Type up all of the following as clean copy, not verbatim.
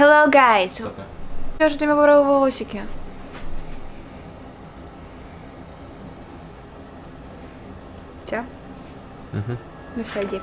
Hello, guys! Что-то. Я же тебе побрала волосики. Все? Ну все, иди.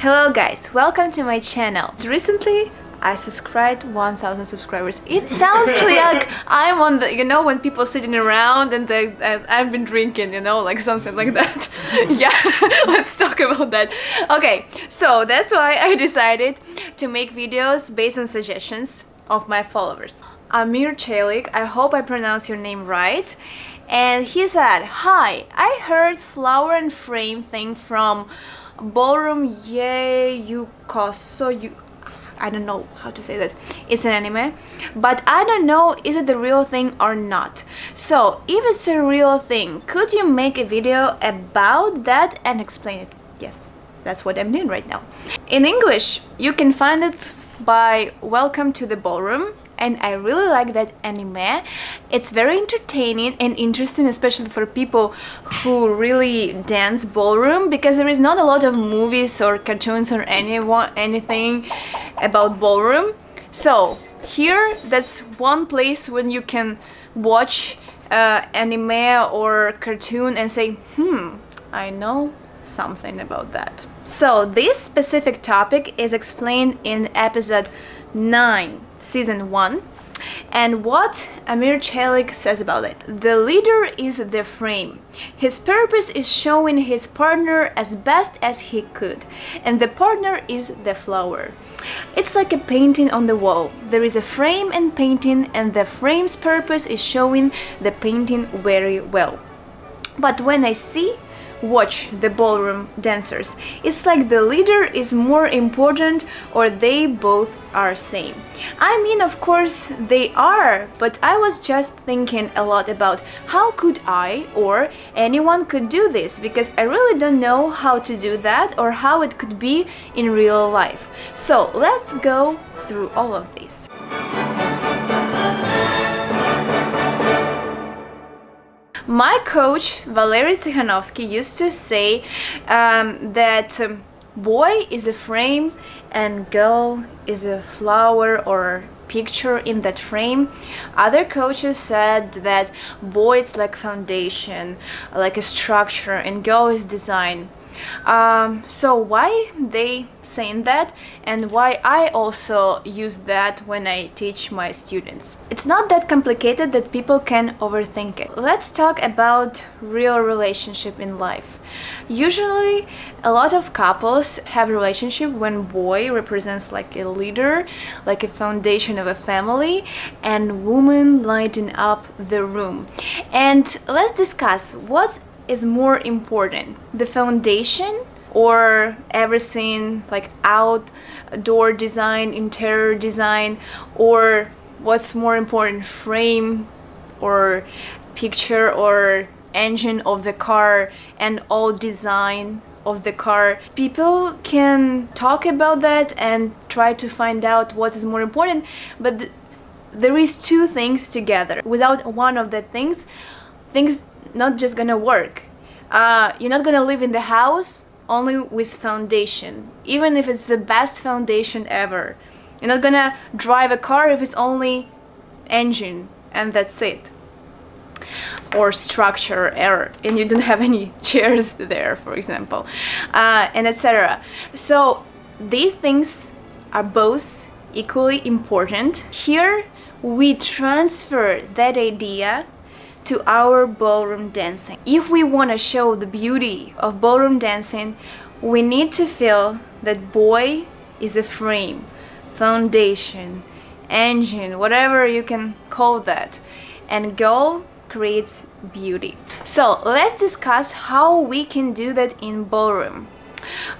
Hello, guys! Welcome to my channel. Recently, I subscribed 1,000 subscribers. It sounds like I'm on the, when people sitting around and I've been drinking, like something like that. Yeah, let's talk about that. Okay, so that's why I decided to make videos based on suggestions of my followers. Amir Chelik, I hope I pronounce your name right. And he said, "Hi, I heard flower and frame thing from Ballroom Youkoso. I don't know how to say that. It's an anime, but I don't know is it the real thing or not. So if it's a real thing, could you make a video about that and explain it?" Yes, that's what I'm doing right now. In English, you can find it by Welcome to the Ballroom, and I really like that anime. It's very entertaining and interesting, especially for people who really dance ballroom, because there is not a lot of movies or cartoons or anything about ballroom. So here, that's one place when you can watch anime or cartoon and say, I know something about that. So this specific topic is explained in episode 9, season 1, and what Amir Chelik says about it. The leader is the frame. His purpose is showing his partner as best as he could, and the partner is the flower. It's like a painting on the wall. There is a frame and painting, and the frame's purpose is showing the painting very well. But when I watch the ballroom dancers, it's like the leader is more important, or they both are same. I mean, of course they are, but I was just thinking a lot about how could I or anyone could do this, because I really don't know how to do that or how it could be in real life. So let's go through all of this. My coach, Valery Tsikhanovsky, used to say that boy is a frame and girl is a flower or picture in that frame. Other coaches said that boy is like foundation, like a structure, and girl is design. So why they saying that, and why I also use that when I teach my students? It's not that complicated that people can overthink it. Let's talk about real relationship in life. Usually a lot of couples have relationship when boy represents like a leader, like a foundation of a family, and woman lighting up the room. And let's discuss what is more important, the foundation or everything like outdoor design, interior design, or what's more important, frame or picture or engine of the car and all design of the car. People can talk about that and try to find out what is more important, but there is two things together. Without one of the things not just gonna work. You're not gonna live in the house only with foundation, even if it's the best foundation ever. You're not gonna drive a car if it's only engine and that's it, or structure error, and you don't have any chairs there, for example, and etc. So these things are both equally important. Here we transfer that idea to our ballroom dancing. If we want to show the beauty of ballroom dancing, we need to feel that boy is a frame, foundation, engine, whatever you can call that, and girl creates beauty. So let's discuss how we can do that in ballroom.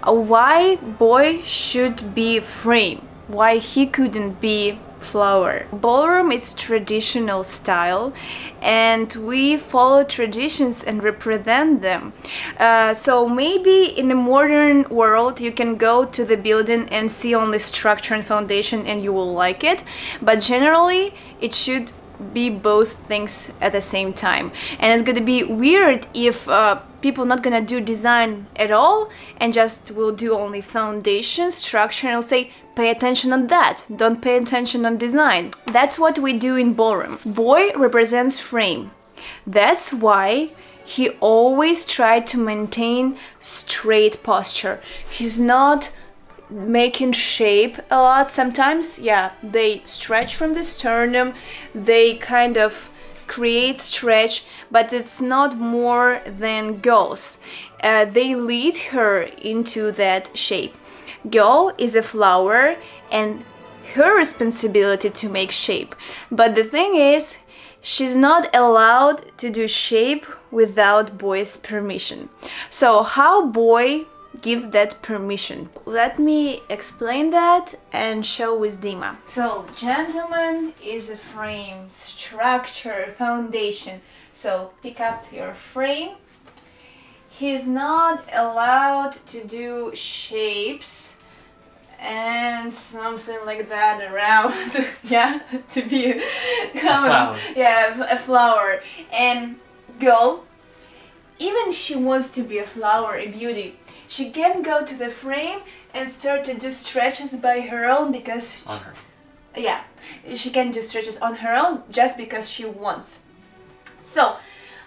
Why boy should be frame, why he couldn't be flower. Ballroom is traditional style, and we follow traditions and represent them. So maybe in the modern world you can go to the building and see only structure and foundation and you will like it, but generally it should be both things at the same time. And it's gonna be weird if people not gonna do design at all and just will do only foundation, structure, and will say, pay attention on that, don't pay attention on design. That's what we do in ballroom. Boy represents frame. That's why he always tried to maintain straight posture. He's not making shape a lot. Sometimes, yeah, they stretch from the sternum, they kind of create stretch, but it's not more than girls. They lead her into that shape. Girl is a flower and her responsibility to make shape. But the thing is, she's not allowed to do shape without boy's permission. So how boy give that permission? Let me explain that and show with Dima. So gentleman is a frame, structure, foundation. So pick up your frame. He's not allowed to do shapes and something like that around, yeah, to be a flower. Yeah, a flower. And girl, even she wants to be a flower, a beauty, she can go to the frame and start to do stretches by her own because on her. Yeah, she can do stretches on her own just because she wants. So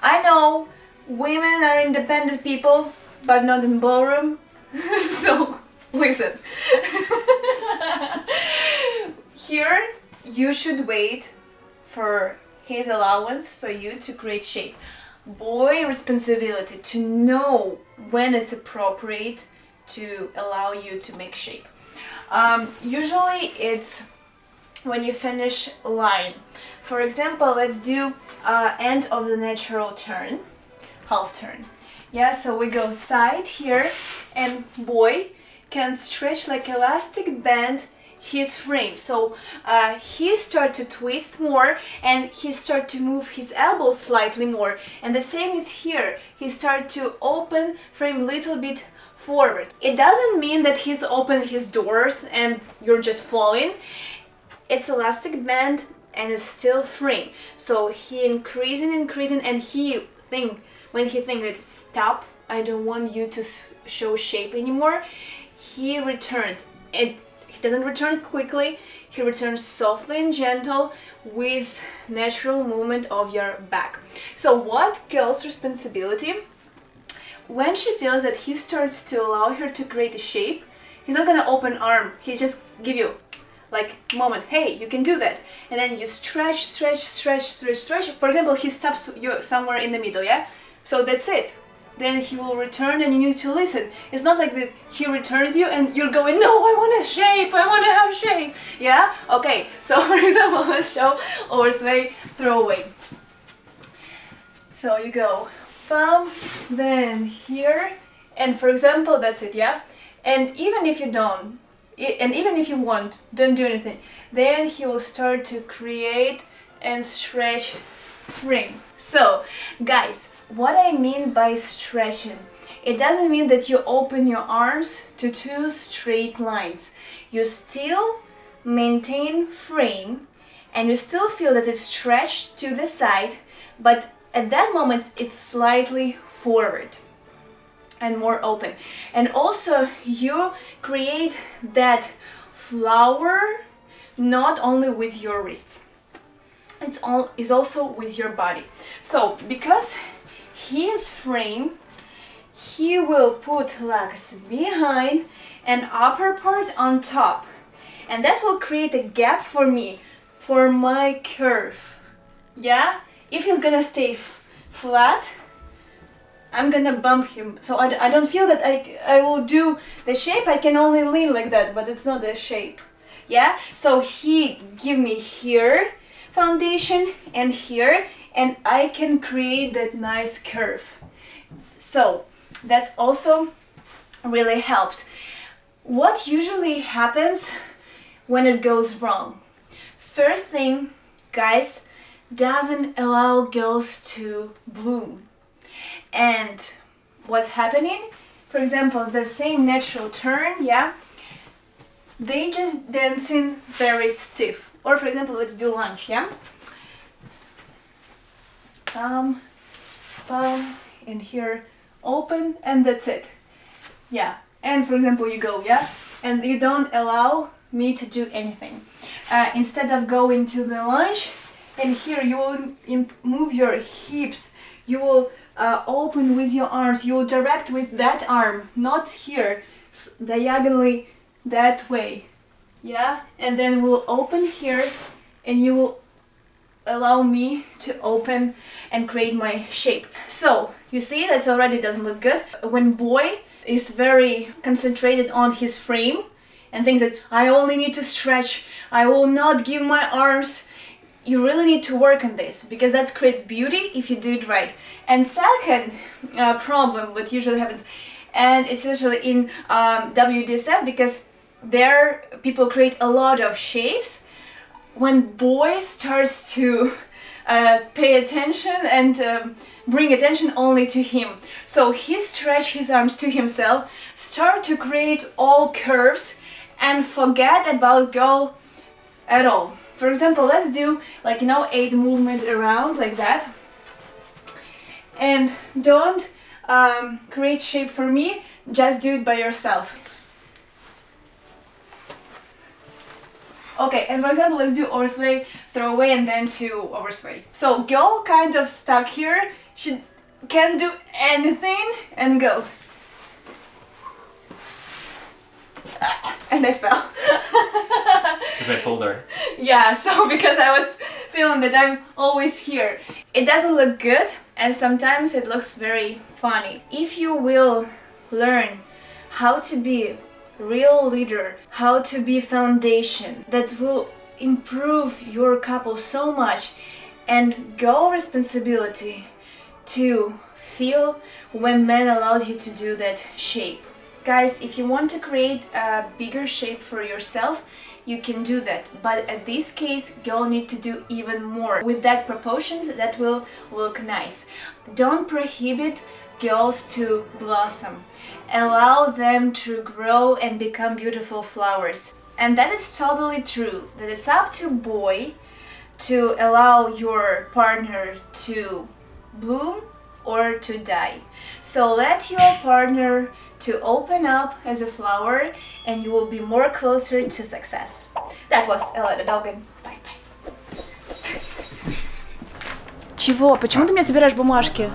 I know women are independent people, but not in ballroom. So listen. Here you should wait for his allowance for you to create shape. Boy responsibility to know when it's appropriate to allow you to make shape. Usually it's when you finish line. For example, let's do end of the natural turn, half turn. Yeah, so we go side here and boy can stretch like elastic band his frame. So he start to twist more and he start to move his elbows slightly more. And the same is here. He start to open frame little bit forward. It doesn't mean that he's open his doors and you're just falling. It's elastic band and it's still frame. So he increasing and when he think that stop, I don't want you to show shape anymore, he returns. He doesn't return quickly, he returns softly and gentle with natural movement of your back. So what girl's responsibility? When she feels that he starts to allow her to create a shape, he's not gonna open arm, he just give you like moment, hey, you can do that. And then you stretch. For example, he stops you somewhere in the middle, yeah? So that's it. Then he will return and you need to listen. It's not like that he returns you and you're going, no, I want a shape, I want to have shape. Yeah? Okay, so for example, let's show or say throwaway. So you go thumb, then here, and for example, that's it, yeah? And even if you don't, and even if you want, don't do anything, then he will start to create and stretch frame. So, guys, what I mean by stretching, it doesn't mean that you open your arms to two straight lines. You still maintain frame and you still feel that it's stretched to the side, but at that moment it's slightly forward and more open. And also you create that flower not only with your wrists, it's also with your body. So because he is frame, he will put legs behind and upper part on top, and that will create a gap for me, for my curve. Yeah, if he's gonna stay flat, I'm gonna bump him, so I don't feel that I will do the shape. I can only lean like that, but it's not the shape. Yeah, so he give me here foundation and here, and I can create that nice curve. So that's also really helps. What usually happens when it goes wrong? First thing, guys, doesn't allow girls to bloom. And what's happening? For example, the same natural turn, yeah, they just dancing very stiff. Or for example, let's do lunge, yeah? Palm, and here open, and that's it. Yeah, and for example, you go, yeah, and you don't allow me to do anything. Instead of going to the lunge, and here you will move your hips, you will open with your arms, you will direct with that arm, not here, diagonally that way, yeah, and then we'll open here, and you will allow me to open and create my shape. So you see that already doesn't look good. When boy is very concentrated on his frame and thinks that I only need to stretch, I will not give my arms, you really need to work on this, because that creates beauty if you do it right. And second problem what usually happens, and it's usually in WDSF, because there people create a lot of shapes. When boy starts to pay attention and bring attention only to him, so he stretch his arms to himself, start to create all curves and forget about girl at all. For example, let's do 8 movement around like that, and don't create shape for me, just do it by yourself. Okay, and for example, let's do oversway, throw away, and then to oversway. So girl kind of stuck here, she can't do anything, and go. And I fell. Because I pulled her. Yeah, so because I was feeling that I'm always here. It doesn't look good, and sometimes it looks very funny. If you will learn how to be real leader, how to be foundation, that will improve your couple so much, and girl responsibility to feel when man allows you to do that shape. Guys, if you want to create a bigger shape for yourself, you can do that, but at this case girl need to do even more with that proportions that will look nice. Don't prohibit girls to blossom. Allow them to grow and become beautiful flowers. And that is totally true, that it's up to boy to allow your partner to bloom or to die. So let your partner to open up as a flower, and you will be more closer to success. That was LaVida Dovgan. Bye bye. Чего? Почему ты мне собираешь бумажки?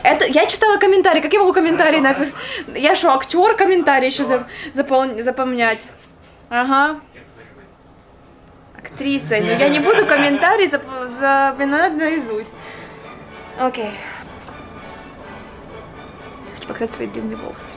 Это я читала комментарии. Как я могу комментарии нафиг? Я что, актер комментарии еще запомнять? Ага. Актриса. Но я не буду комментарии запоминать наизусть. Окей. Хочу показать свои длинные волосы.